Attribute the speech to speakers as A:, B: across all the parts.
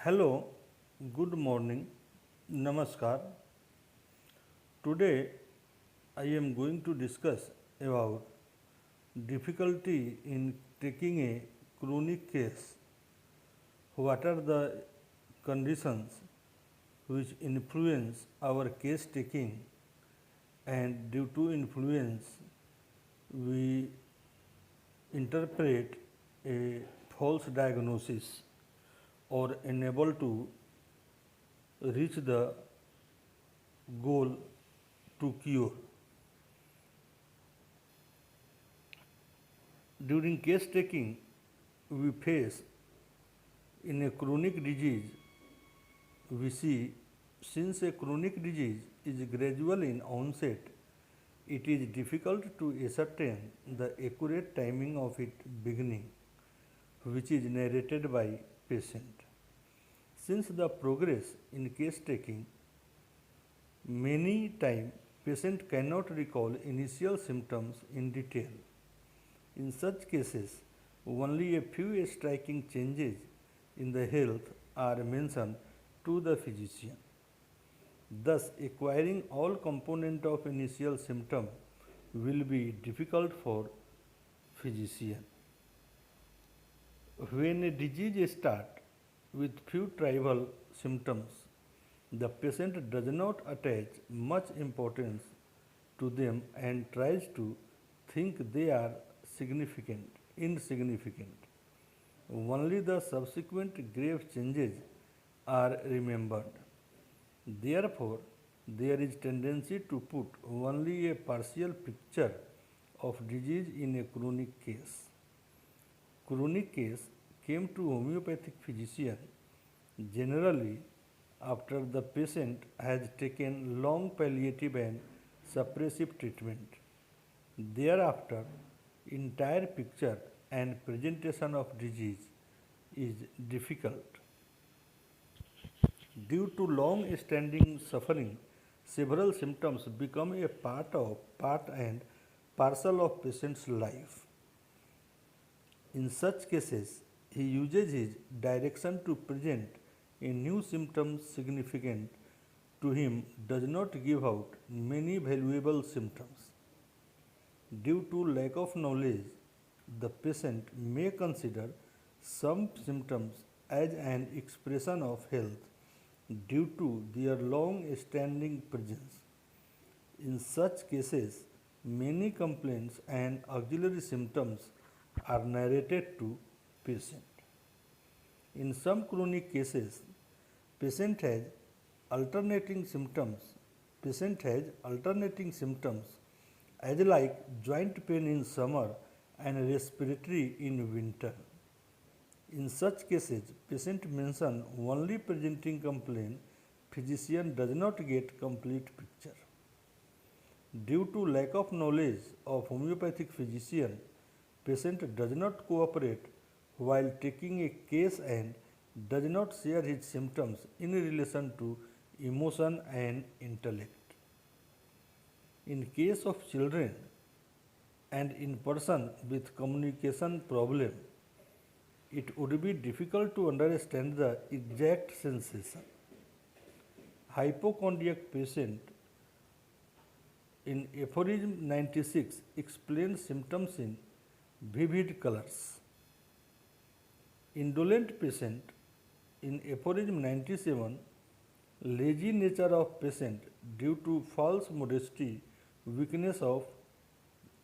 A: Hello, good morning, namaskar. Today I am going to discuss about difficulty in taking a chronic case. What are the conditions which influence our case taking, and due to influence we interpret a false diagnosis or unable to reach the goal to cure. During case taking, we face in a chronic disease, we see since a chronic disease is gradual in onset, it is difficult to ascertain the accurate timing of its beginning, which is narrated by patient. Since the progress in case taking, many times patient cannot recall initial symptoms in detail. In such cases, only a few striking changes in the health are mentioned to the physician. Thus, acquiring all components of initial symptom will be difficult for physician. When a disease starts with few trivial symptoms, the patient does not attach much importance to them and tries to think they are insignificant. Only the subsequent grave changes are remembered. Therefore, there is tendency to put only a partial picture of disease in a chronic case. Chronic case came to homeopathic physician generally after the patient has taken long palliative and suppressive treatment. Thereafter, entire picture and presentation of disease is difficult. Due to long standing suffering, several symptoms become a part and parcel of patient's life. In such cases, he uses his direction to present a new symptom significant to him does not give out many valuable symptoms. Due to lack of knowledge, the patient may consider some symptoms as an expression of health due to their long standing presence. In such cases, many complaints and auxiliary symptoms are narrated to patient. In some chronic cases, patient has alternating symptoms. Patient has alternating symptoms as like joint pain in summer and respiratory in winter. In such cases, patient mention only presenting complaint, physician does not get complete picture. Due to lack of knowledge of homeopathic physician, patient does not cooperate while taking a case and does not share his symptoms in relation to emotion and intellect. In case of children and in person with communication problem, it would be difficult to understand the exact sensation. Hypochondriac patient in aphorism 96 explains symptoms in vivid colors. Indolent patient in aphorism 97 lazy nature of patient due to false modesty, weakness of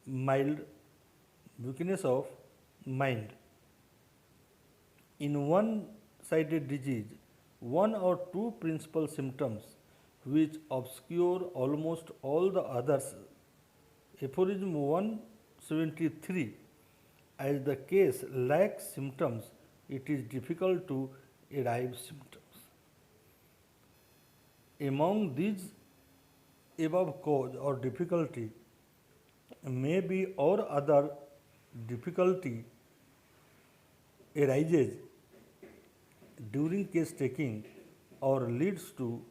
A: mild weakness of mind. In one-sided disease, one or two principal symptoms which obscure almost all the others. Aphorism 173, as the case lacks symptoms, it is difficult to arrive symptoms. Among these above cause or difficulty may be or other difficulty arises during case taking or leads to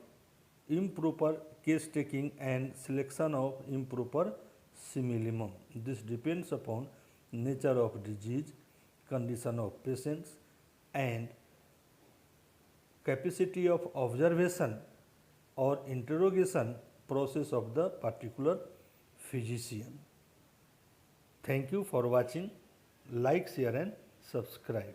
A: improper case taking and selection of improper simillimum. This depends upon nature of disease, condition of patients and capacity of observation or interrogation process of the particular physician. Thank you for watching. Like, share and subscribe.